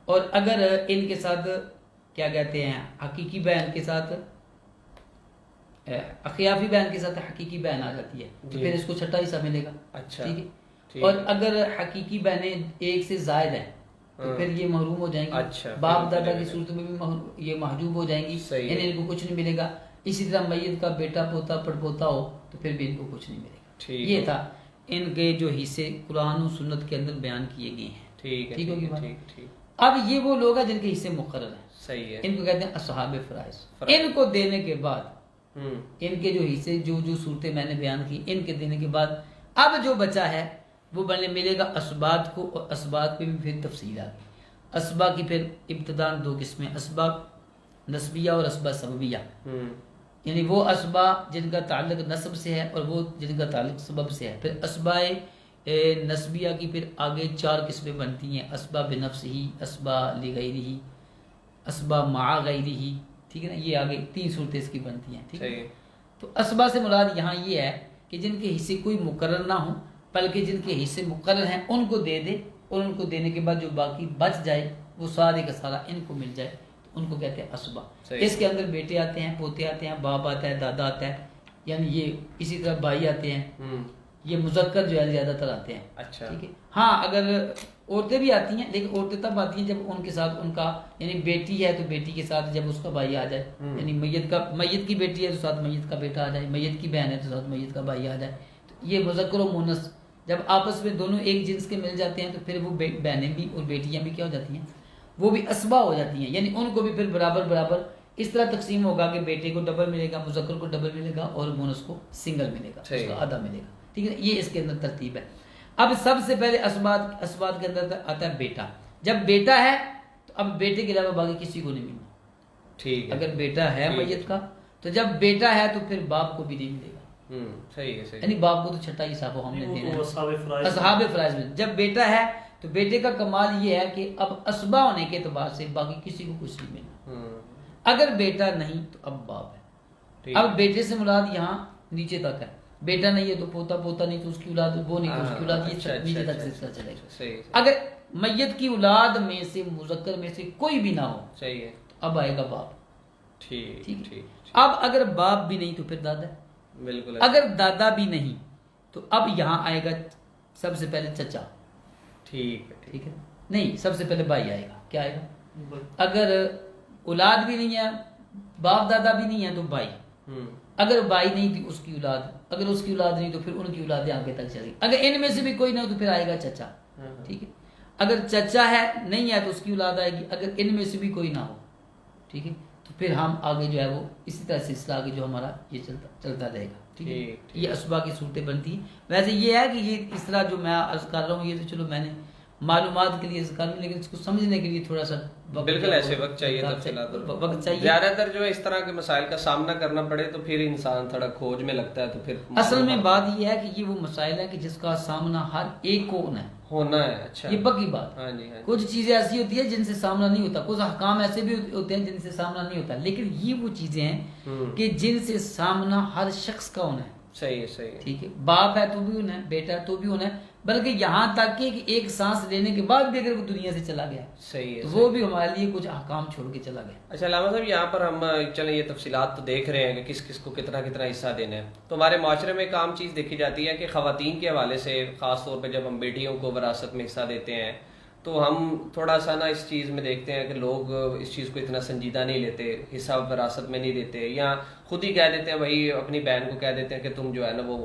اور اگر ان کے ساتھ کیا کہتے ہیں حقیقی بہن کے ساتھ اخیافی بہن کے ساتھ حقیقی بہن آ جاتی ہے تو پھر اس کو 6واں حصہ ملے گا. اچھا. ٹھیک ہے. اور اگر حقیقی بہنیں 1 سے زائد ہیں تو پھر یہ محروم ہو جائیں گی. اچھا. باپ دادا کی صورت میں بھی یہ محجوب ہو جائیں گی. یعنی ان کو کچھ نہیں ملے گا. اسی طرح میت کا بیٹا پوتا پڑپوتا ہو تو پھر بھی ان کو کچھ نہیں ملے گا. یہ تھا ان کے جو حصے قرآن و سنت کے اندر بیان کیے گئے ہیں. ٹھیک ہوگی بات. اب یہ وہ لوگ ہیں جن کے حصے مقرر ہیں. صحیح ہے. ان کو کہتے ہیں اصحاب فرائض. ان کو دینے کے بعد ان کے جو حصے جو صورتیں میں نے بیان کی، ان کے دینے کے بعد اب جو بچا ہے وہ ملے گا اسبات کو، اور اسبات پہ بھی پھر تفصیل آ گئی. اسبا کی پھر ابتداً 2 قسمیں، اسبا نسبیہ اور اسبا سببیہ. یعنی وہ اسبا جن کا تعلق نسب سے ہے اور وہ جن کا تعلق سبب سے ہے. پھر اسبا نسبیہ کی پھر آگے 4 قسمیں بنتی ہیں، اسبا بنفس ہی، اسبا لغیرہ، اسبا مع غیرہ. ٹھیک ہے نا، یہ آگے 3 صورتیں اس کی بنتی ہیں. ٹھیک ہے، تو اسبا سے مراد یہاں یہ ہے کہ جن کے حصے کوئی مقرر نہ ہوں، بلکہ جن کے حصے مقرر ہیں ان کو دے دے، اور ان کو دینے کے بعد جو باقی بچ جائے وہ سارے کا سارا ان کو مل جائے، تو ان کو کہتے ہیں اسبا. اس کے اندر بیٹے آتے ہیں، پوتے آتے ہیں، باپ آتا ہے، دادا آتا ہے، یعنی یہ اسی طرح بھائی آتے ہیں. یہ مذکر جو ہے زیادہ تر آتے ہیں. اچھا، ٹھیک ہے. ہاں اگر عورتیں بھی آتی ہیں، لیکن عورتیں تب آتی ہیں جب ان کے ساتھ ان کا، یعنی بیٹی ہے تو بیٹی کے ساتھ جب اس کا بھائی آ جائے، یعنی میت کی بیٹی ہے تو ساتھ میت کا بیٹا آ جائے، میت کی بہن ہے تو ساتھ میت کا بھائی آ جائے. تو یہ مذکر و مونث جب آپس میں دونوں ایک جنس کے مل جاتے ہیں تو پھر وہ بہنیں بھی اور بیٹیاں بھی کیا ہو جاتی ہیں، وہ بھی اسبا ہو جاتی ہیں. یعنی ان کو بھی پھر برابر برابر اس طرح تقسیم ہوگا کہ بیٹے کو ڈبل ملے گا، مذکر کو ڈبل ملے گا، اور مونث کو سنگل ملے گا، اس کا آدھا ملے گا. ٹھیک ہے، یہ اس کے اندر ترتیب ہے. اب سب سے پہلے اسبات کے اندر آتا ہے بیٹا. جب بیٹا ہے تو اب بیٹے کے علاوہ باقی کسی کو نہیں ملنا. ٹھیک ہے، اگر بیٹا ہے میت کا تو جب بیٹا ہے تو پھر باپ کو بھی نہیں ملے گا. صحیح ہے، یعنی باپ کو تو چھٹا حصہ ہم نے دینا ہے اصحاب فرائض میں. جب بیٹا ہے تو بیٹے کا کمال یہ ہے کہ اب اسبا ہونے کے اعتبار سے باقی کسی کو کچھ نہیں ملنا. اگر بیٹا نہیں تو اب باپ ہے. اب بیٹے سے مراد یہاں نیچے تک ہے. بیٹا نہیں ہے تو پوتا، پوتا نہیں تو اس کی اولاد، وہ نہیں تو اس کی اولاد، یہ نیچے تک سلسلہ چلے گا. اگر میت کی اولاد میں سے مذکر میں سے کوئی بھی نہ ہو صحیح ہے، تو اب آئے گا باپ. ٹھیک ہے. اب اگر باپ بھی نہیں تو پھر دادا. بالکل. اگر دادا بھی نہیں تو اب یہاں آئے گا سب سے پہلے چچا. ٹھیک ہے، نہیں سب سے پہلے بھائی آئے گا. کیا آئے گا؟ اگر اولاد بھی نہیں ہے، باپ دادا بھی نہیں ہے تو بھائی. اگر بھائی نہیں تھی اس کی اولاد، اگر اس کی اولاد نہیں تو پھر ان کی اولادیں آگے تک چلیں. اگر ان میں سے بھی کوئی نہ ہو تو پھر آئے گا چچا. ٹھیک ہے، اگر چچا ہے نہیں ہے تو اس کی اولاد آئے گی. اگر ان میں سے بھی کوئی نہ ہو، ٹھیک ہے، تو پھر ہم آگے جو ہے وہ اسی طرح سلسلہ آگے جو ہمارا یہ چلتا رہے گا. ٹھیک ہے، یہ اسبا کی صورتیں بنتی ہیں. ویسے یہ ہے کہ یہ اس طرح جو میں عرض کر رہا ہوں یہ تو چلو میں نے معلومات کے لیے عرض کر رہا ہوں، لیکن اس کو سمجھنے کے لیے تھوڑا سا بالکل ایسے وقت چاہیے، وقت چاہیے. زیادہ تر جو اس طرح کے مسائل کا سامنا کرنا پڑے تو پھر انسان تھوڑا کھوج میں لگتا ہے. تو پھر اصل میں بات یہ ہے کہ یہ وہ مسائل ہے کہ جس کا سامنا ہر ایک کو ہونا ہے. اچھا، یہ پکی بات. کچھ چیزیں ایسی ہوتی ہیں جن سے سامنا نہیں ہوتا، کچھ احکام ایسے بھی ہوتے ہیں جن سے سامنا نہیں ہوتا، لیکن یہ وہ چیزیں ہیں کہ جن سے سامنا ہر شخص کا ہونا ہے. صحیح ہے. ٹھیک ہے، باپ ہے تو بھی ہونا ہے، بیٹا ہے تو بھی ہونا ہے، بلکہ یہاں تک کہ ایک سانس لینے کے بعد بھی اگر وہ دنیا سے چلا گیا صحیح ہے تو وہ بھی ہمارے لیے کچھ احکام چھوڑ کے چلا گیا. اچھا علامہ صاحب، یہاں پر ہم چلیں یہ تفصیلات تو دیکھ رہے ہیں کہ کس کس کو کتنا حصہ دینا ہے. تو ہمارے معاشرے میں ایک عام چیز دیکھی جاتی ہے کہ خواتین کے حوالے سے خاص طور پہ جب ہم بیٹیوں کو وراثت میں حصہ دیتے ہیں تو ہم تھوڑا سا نا اس چیز میں دیکھتے ہیں کہ لوگ اس چیز کو اتنا سنجیدہ نہیں لیتے، حصہ وراثت میں نہیں دیتے، یا خود ہی کہہ دیتے ہیں بھائی اپنی بہن کو کہہ دیتے ہیں کہ تم جو ہے نا وہ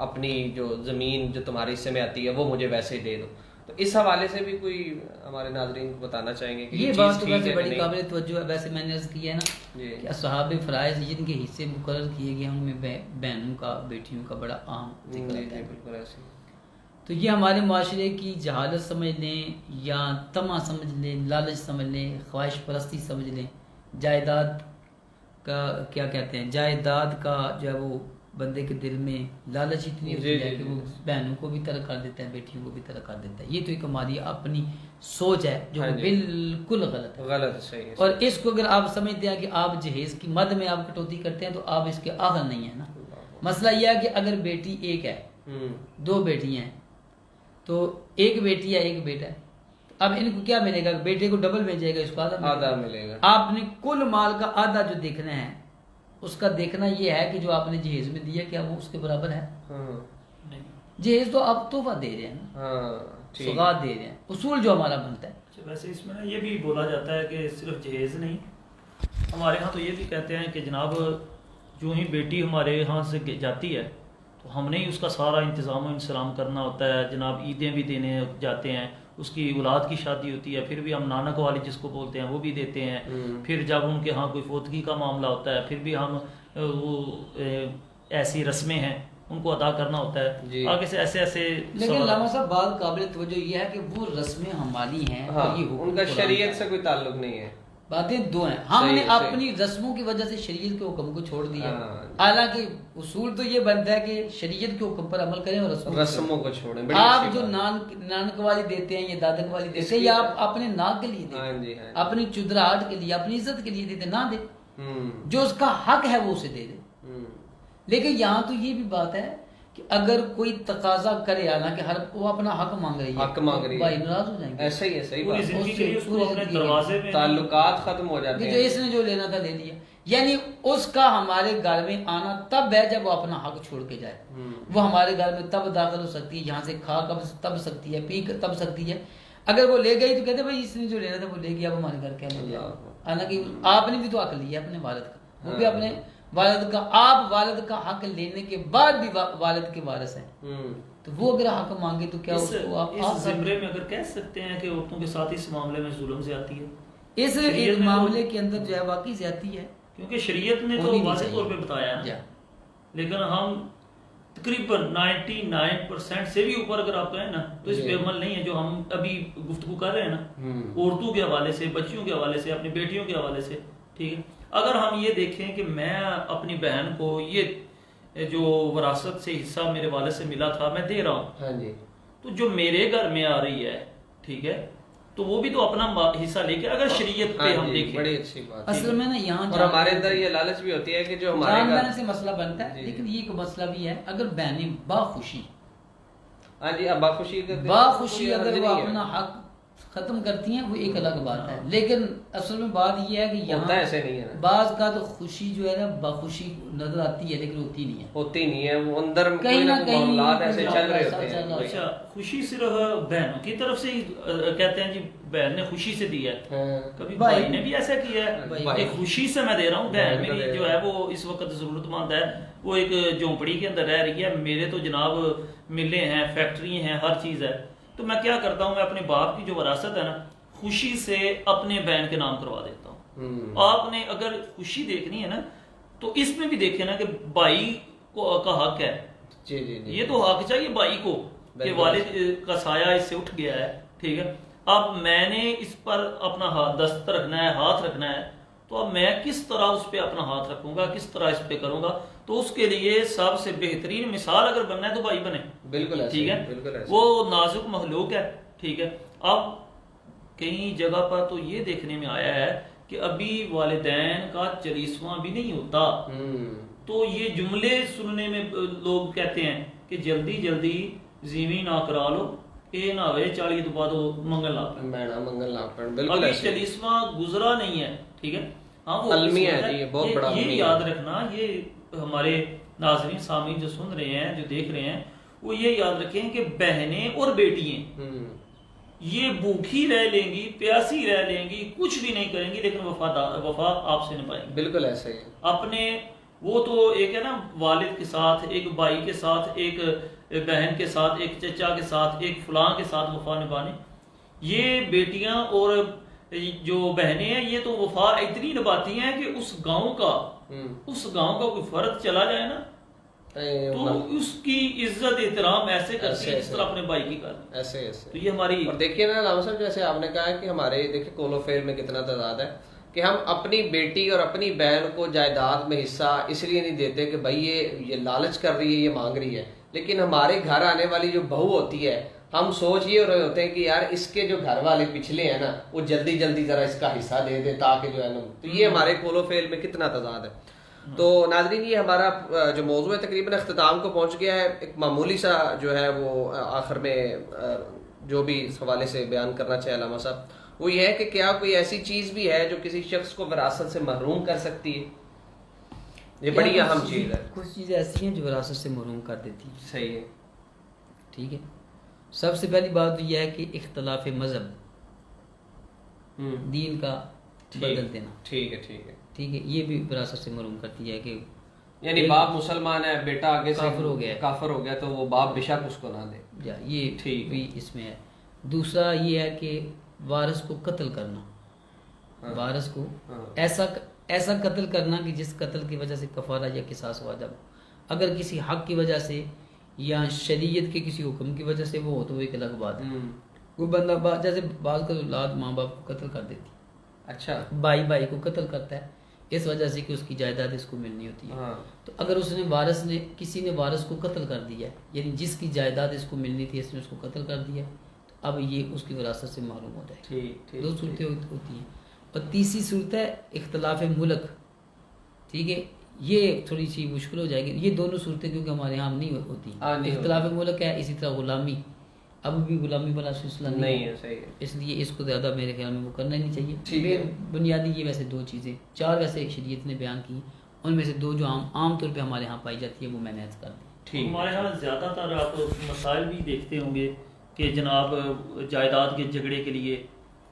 اپنی جو زمین جو تمہارے حصے میں آتی ہے وہ مجھے ویسے ہی دے دو. تو اس حوالے سے بھی کوئی ہمارے ناظرین کو بتانا چاہیں گے کہ یہ بات تو ویسے بڑی قابل توجہ ہے. ویسے میں نے عرض کیا ہے نا کہ اصحاب فرائض جن کے حصے مقرر کیے گئے ان میں بہنوں کا، بیٹیوں کا بڑا اہم ذکر ہے. بالکل ایسے. تو یہ ہمارے معاشرے کی جہالت سمجھ لیں یا طمع سمجھ لیں، لالچ سمجھ لیں، خواہش پرستی سمجھ لیں، جائیداد کا کیا کہتے ہیں، جائیداد کا جو ہے وہ بندے کے دل میں لالچ اتنی ہوتی ہے کہ وہ بہنوں کو بھی ترک کر دیتا ہے، بیٹیوں کو بھی ترک کر دیتا ہے. یہ تو ایک ہماری اپنی سوچ ہے جو بالکل غلط ہے. صحیح ہے. اور اس کو اگر آپ سمجھتے ہیں کہ آپ جہیز کی مد میں آپ کٹوتی کرتے ہیں تو آپ اس کے آخر نہیں ہیں نا. مسئلہ یہ ہے کہ اگر بیٹی ایک ہے، 2 بیٹیاں ہیں، تو ایک بیٹی ہے ایک بیٹا ہے، اب ان کو کیا ملے گا؟ بیٹے کو ڈبل مل جائے گا، اس کو آدھا ملے گا. آپ نے کل مال کا آدھا جو دیکھنا ہے اس کا دیکھنا یہ ہے کہ جو آپ نے جہیز میں دیا کیا وہ اس کے برابر ہے؟ جہیز تو آپ تحفہ دے رہے ہیں نا، سوغات دے رہے ہیں، اصول جو ہمارا بنتا ہے. ویسے اس میں یہ بھی بولا جاتا ہے کہ صرف جہیز نہیں، ہمارے ہاں تو یہ بھی کہتے ہیں کہ جناب جو ہی بیٹی ہمارے ہاں سے جاتی ہے تو ہم نے ہی اس کا سارا انتظام و انسلام کرنا ہوتا ہے. جناب عیدیں بھی دینے جاتے ہیں، اس کی اولاد کی شادی ہوتی ہے، پھر بھی ہم نانک والی جس کو بولتے ہیں وہ بھی دیتے ہیں. پھر جب ان کے ہاں کوئی فوتگی کا معاملہ ہوتا ہے پھر بھی ہم وہ ایسی رسمیں ہیں ان کو ادا کرنا ہوتا ہے. آگے سے ایسے ایسے لیکن علامہ صاحب بات قابل توجہ یہ ہے کہ وہ رسمیں ہماری ہیں اور یہ ان کا شریعت سے کوئی تعلق نہیں ہے. باتیں دو ہیں. ہم نے اپنی رسموں کی وجہ سے شریعت کے حکم کو چھوڑ دیا. حالانکہ اصول تو یہ بنتا ہے کہ شریعت کے حکم پر عمل کریں اور رسموں کو چھوڑیں. آپ جو نانک والی دیتے ہیں یا دادک والی دیتے ہیں یا آپ اپنے ناک کے لیے دیتے ہیں, اپنی چدراہٹ کے لیے, اپنی عزت کے لیے دیتے, نہ دے. جو اس کا حق ہے وہ اسے دے دے. لیکن یہاں تو یہ بھی بات ہے کہ اگر کوئی تقاضا کرے, حالانکہ ہر وہ اپنا حق مانگ رہی ہے, بھائی ناراض ہو جائیں گے. ایسا ہی ہے, صحیح بات. تعلقات ختم ہو جاتے ہیں. جو اس نے جو لینا تھا لے لیا. یعنی اس کا ہمارے گھر میں آنا تب ہے جب وہ اپنا حق چھوڑ کے جائے. وہ ہمارے گھر میں تب داخل ہو سکتی ہے, یہاں سے کھا تب سکتی ہے, پی تب سکتی ہے. اگر وہ لے گئی تو کہتے ہیں بھائی اس نے جو لینا تھا وہ لے گیا, اب ہمارے گھر کیا لے گیا. حالانکہ آپ نے بھی تو حق لیا اپنے والد کا, وہ بھی اپنے والد کا. آپ والد کا حق لینے کے بعد بھی والد کے وارث ہیں, تو وہ اگر حق مانگے تو کیا اس کو آپ اس زمرے میں اگر کہہ سکتے ہیں کہ عورتوں کے ساتھ اس معاملے میں ظلم زیادتی ہے؟ اس معاملے کے اندر جو ہے واقعی زیادتی ہے, کیونکہ شریعت نے تو واضح طور پہ بتایا ہے, لیکن ہم تقریباً 99% سے بھی اوپر اگر آپ کہیں نا تو اس پہ عمل نہیں ہے. جو ہم ابھی گفتگو کر رہے ہیں نا عورتوں کے حوالے سے, بچیوں کے حوالے سے, اپنی بیٹیوں کے حوالے سے, ٹھیک ہے. اگر ہم یہ دیکھیں کہ میں اپنی بہن کو یہ جو وراثت سے حصہ میرے والد سے ملا تھا میں دے رہا ہوں, تو جو میرے گھر میں آ رہی ہے, ٹھیک ہے, تو وہ بھی تو اپنا حصہ لے کے اگر شریعت پہ ہم دیکھیں. بڑی اچھی بات. اصل میں نا یہاں اور ہمارے اندر یہ لالچ بھی ہوتی ہے کہ جو ہمارے گھر سے مسئلہ بنتا ہے, لیکن یہ ایک مسئلہ بھی ہے اگر بہنیں باخوشی باخوشی اگر وہ اپنا حق ختم کرتی ہیں وہ ایک الگ بات ہے. لیکن اصل میں بات یہ ہے کہ یہاں ایسے نہیں ہے, بعض کا تو خوشی جو ہے نا باخوشی نظر آتی ہے لیکن ہوتی نہیں ہے, وہ اندر کہیں نہ کہیں معاملات ایسے چل رہے ہوتے ہیں. اچھا, خوشی صرف بہنوں کی طرف سے ہی کہتے ہیں جی بہن نے خوشی سے دیا ہے, کبھی بھائی نے بھی ایسا کیا ہے کہ خوشی سے میں دے رہا ہوں. بہن میری جو ہے وہ اس وقت ضرورت مند ہے, وہ ایک جھونپڑی کے اندر رہ رہی ہے, میرے تو جناب ملیں ہیں, فیکٹری ہیں, ہر چیز ہے, تو میں کیا کرتا ہوں, میں اپنے باپ کی جو وراثت ہے نا خوشی سے اپنے بہن کے نام کروا دیتا ہوں. آپ نے اگر خوشی دیکھنی ہے نا تو اس میں بھی دیکھیں نا کہ بھائی کا حق ہے, یہ تو حق چاہیے بھائی کو کہ والد کا سایہ اس سے اٹھ گیا ہے, ٹھیک ہے. اب میں نے اس پر اپنا دست رکھنا ہے, ہاتھ رکھنا ہے, تو اب میں کس طرح اس پہ اپنا ہاتھ رکھوں گا, کس طرح اس پہ کروں گا. تو اس کے لیے سب سے بہترین مثال اگر بننا ہے تو بھائی بنے, بالکل ٹھیک ہے. وہ نازک مخلوق ہے, ٹھیک ہے. اب کئی جگہ پر تو یہ دیکھنے میں آیا ہے کہ ابھی والدین کا 40واں بھی نہیں ہوتا, تو یہ جملے سننے میں لوگ کہتے ہیں کہ جلدی جلدی زیوی نہ کرا لو, اے نہ ہوئے 40 تو بعد منگل نہ پڑ. ابھی 40واں گزرا نہیں ہے, ٹھیک ہے. ہاں وہ یہ یاد رکھنا, یہ ہمارے ناظرین سامعین جو سن رہے ہیں, جو دیکھ رہے ہیں, وہ یہ یاد رکھیں کہ بہنیں اور بیٹیاں یہ بھوکھی رہ لیں گی, پیاسی رہ لیں گی, کچھ بھی نہیں کریں گی, لیکن وفا آپ سے نبھائیں گی. بالکل ایسے ہی اپنے وہ تو ایک ہے نا والد کے ساتھ, ایک بھائی کے ساتھ, ایک بہن کے ساتھ, ایک چچا کے ساتھ, ایک فلاں کے ساتھ وفا نبھانے. یہ بیٹیاں اور جو بہنیں ہیں یہ تو وفا اتنی نبھاتی ہیں کہ اس گاؤں کا کوئی فرد چلا جائے نا تو اس کی عزت احترام ایسے کرتی ہے جس طرح اپنے بھائی کی کر ایسے. تو یہ ہماری, اور دیکھیے نا علامہ صاحب, جیسے آپ نے کہا کہ ہمارے دیکھیں کول و فیل میں کتنا تعداد ہے کہ ہم اپنی بیٹی اور اپنی بہن کو جائیداد میں حصہ اس لیے نہیں دیتے کہ بھائی یہ لالچ کر رہی ہے, یہ مانگ رہی ہے, لیکن ہمارے گھر آنے والی جو بہو ہوتی ہے ہم سوچ یہ رہے ہوتے ہیں کہ یار اس کے جو گھر والے پچھلے ہیں نا وہ جلدی جلدی ذرا اس کا حصہ دے دیں تاکہ جو ہے نا, تو یہ ہمارے کول و فیل میں کتنا تعداد ہے. تو ناظرین یہ ہمارا جو موضوع ہے تقریباً اختتام کو پہنچ گیا ہے. ایک معمولی سا جو ہے وہ آخر میں جو بھی اس حوالے سے بیان کرنا چاہے علامہ صاحب, وہ یہ ہے کہ کیا کوئی ایسی چیز بھی ہے جو کسی شخص کو وراثت سے محروم کر سکتی ہے؟ یہ بڑی اہم چیز ہے. کچھ چیزیں ایسی ہیں جو وراثت سے محروم کر دیتی ہیں. صحیح ہے, ٹھیک ہے. سب سے پہلی بات یہ ہے کہ اختلاف مذہب, دین کا بدل دینا. ٹھیک ہے, یہ بھی وراثت سے محروم کرتی ہے کہ یعنی باپ مسلمان ہے, بیٹا آگے سے کافر ہو گیا تو وہ باپ بے شک اس کو نہ دے, یہ بھی اس میں ہے. دوسرا یہ ہے کہ وارث کو قتل کرنا, وارث کو ایسا قتل کرنا کہ جس قتل کی وجہ سے کفارہ یا قصاص واجب. اگر کسی حق کی وجہ سے یا شریعت کے کسی حکم کی وجہ سے وہ ہو تو وہ ایک الگ بات ہے. وہ بندہ جیسے بعض کا اولاد ماں باپ کو قتل کر دیتی، اچھا بھائی بھائی کو قتل کرتا ہے اس وجہ سے کہ اس کی جائیداد اس کو ملنی ہوتی ہے. ہاں تو اگر اس نے کسی نے وارث کو قتل کر دیا ہے، یعنی جس کی جائیداد اس کو ملنی تھی اس نے اس کو قتل کر دیا ہے، تو اب یہ اس کی وراثت سے محروم ہو جائے گا. ٹھیک دو صورتیں ہوتی ہیں. اور تیسری صورت ہے اختلاف ملک. ٹھیک ہے، یہ تھوڑی سی مشکل ہو جائے گی. یہ دونوں صورتیں کیونکہ ہمارے یہاں نہیں ہوتی. اختلاف ملک ہے، اسی طرح غلامی. اب بھی غلامی والا سلسلہ نہیں ہے، صحیح ہے. اس لیے اس کو زیادہ میرے خیال میں وہ کرنا ہی نہیں چاہیے. بنیادی یہ ویسے دو چیزیں، چار ویسے شریعت نے بیان کی، ان میں سے دو جو عام طور پہ ہمارے ہاں پائی جاتی ہے وہ میں نے عرض کر دی. ہمارے یہاں زیادہ تر آپ مسائل بھی دیکھتے ہوں گے کہ جناب جائیداد کے جھگڑے کے لیے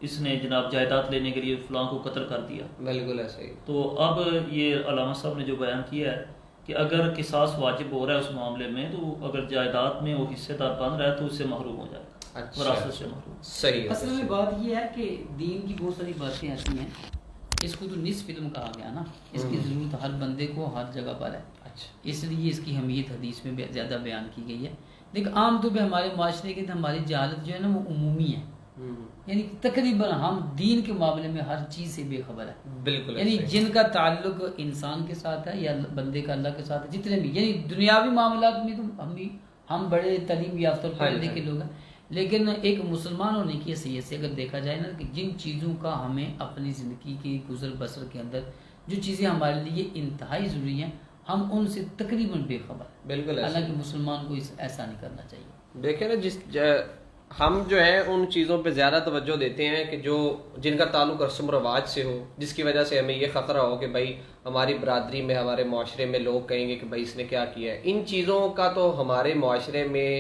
اس نے جناب جائیداد لینے کے لیے فلاں کو قتل کر دیا. بالکل ایسے ہی. تو اب یہ علامہ صاحب نے جو بیان کیا ہے کہ اگر قصاص واجب ہو رہا ہے اس معاملے میں تو اگر جائیداد میں وہ حصے دار بن رہا ہے تو اس سے محروم ہو جائے گا، وراثت سے محروم. صحیح. اصل میں بات یہ ہے کہ دین کی بہت ساری باتیں ایسی ہیں، اس کو تو نصف علم کہا گیا نا، اس کی ضرورت ہر بندے کو ہر جگہ پر ہے. اس لیے اس کی اہمیت حدیث میں زیادہ بیان کی گئی ہے. لیکن عام طور پہ ہمارے معاشرے کے ہماری جہالت جو ہے نا وہ عمومی ہے، یعنی تقریباً ہم دین کے معاملے میں ہر چیز سے بے خبر ہے. بالکل. یعنی جن کا تعلق انسان کے ساتھ ہے یا بندے کا اللہ کے ساتھ ہے، جتنے بھی یعنی دنیاوی معاملات میں تو ہم بڑے تعلیم یافتہ پڑھے لکھے لوگ ہیں، لیکن ایک مسلمان ہونے کی حیثیت سے اگر دیکھا جائے نا کہ جن چیزوں کا ہمیں اپنی زندگی کی گزر بسر کے اندر جو چیزیں ہمارے لیے انتہائی ضروری ہیں ہم ان سے تقریباً بے خبر. بالکل. حالانکہ مسلمان کو ایسا نہیں کرنا چاہیے. دیکھیں نا ہم جو ہیں ان چیزوں پہ زیادہ توجہ دیتے ہیں کہ جن کا تعلق رسم و رواج سے ہو، جس کی وجہ سے ہمیں یہ خطرہ ہو کہ بھائی ہماری برادری میں ہمارے معاشرے میں لوگ کہیں گے کہ بھائی اس نے کیا کیا ہے. ان چیزوں کا تو ہمارے معاشرے میں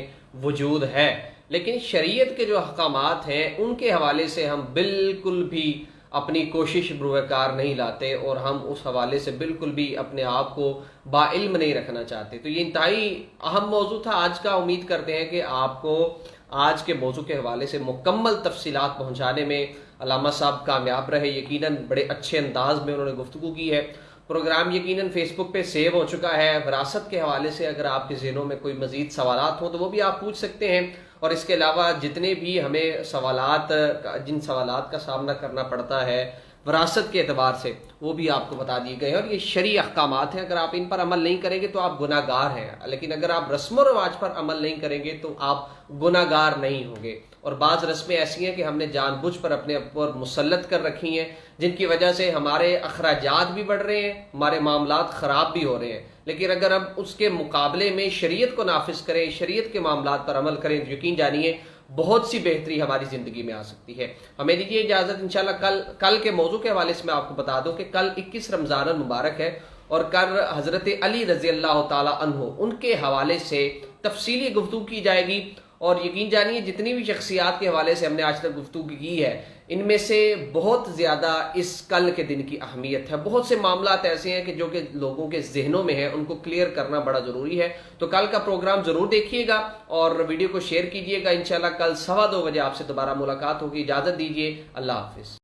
وجود ہے، لیکن شریعت کے جو احکامات ہیں ان کے حوالے سے ہم بالکل بھی اپنی کوشش بروئے کار نہیں لاتے اور ہم اس حوالے سے بالکل بھی اپنے آپ کو با علم نہیں رکھنا چاہتے. تو یہ انتہائی اہم موضوع تھا آج کا. امید کرتے ہیں کہ آپ کو آج کے موضوع کے حوالے سے مکمل تفصیلات پہنچانے میں علامہ صاحب کامیاب رہے. یقیناً بڑے اچھے انداز میں انہوں نے گفتگو کی ہے. پروگرام یقیناً فیس بک پہ سیو ہو چکا ہے. وراثت کے حوالے سے اگر آپ کے ذہنوں میں کوئی مزید سوالات ہوں تو وہ بھی آپ پوچھ سکتے ہیں. اور اس کے علاوہ جتنے بھی ہمیں جن سوالات کا سامنا کرنا پڑتا ہے وراثت کے اعتبار سے وہ بھی آپ کو بتا دیے گئے ہیں. اور یہ شرعی احکامات ہیں، اگر آپ ان پر عمل نہیں کریں گے تو آپ گناہ گار ہیں، لیکن اگر آپ رسم و رواج پر عمل نہیں کریں گے تو آپ گناہ گار نہیں ہوں گے. اور بعض رسمیں ایسی ہیں کہ ہم نے جان بوجھ پر اپنے اوپر مسلط کر رکھی ہیں جن کی وجہ سے ہمارے اخراجات بھی بڑھ رہے ہیں، ہمارے معاملات خراب بھی ہو رہے ہیں. لیکن اگر ہم اس کے مقابلے میں شریعت کو نافذ کریں، شریعت کے معاملات پر عمل کریں تو یقین جانیے بہت سی بہتری ہماری زندگی میں آ سکتی ہے. ہمیں دیجیے اجازت. انشاءاللہ کل کے موضوع کے حوالے سے میں آپ کو بتا دوں کہ کل 21 رمضان المبارک ہے اور کل حضرت علی رضی اللہ تعالی عنہ ان کے حوالے سے تفصیلی گفتگو کی جائے گی. اور یقین جانیے جتنی بھی شخصیات کے حوالے سے ہم نے آج تک گفتگو کی ہے ان میں سے بہت زیادہ اس کل کے دن کی اہمیت ہے. بہت سے معاملات ایسے ہیں کہ جو کہ لوگوں کے ذہنوں میں ہیں، ان کو کلیئر کرنا بڑا ضروری ہے. تو کل کا پروگرام ضرور دیکھیے گا اور ویڈیو کو شیئر کیجیے گا. انشاءاللہ کل 2:15 بجے آپ سے دوبارہ ملاقات ہوگی. اجازت دیجیے. اللہ حافظ.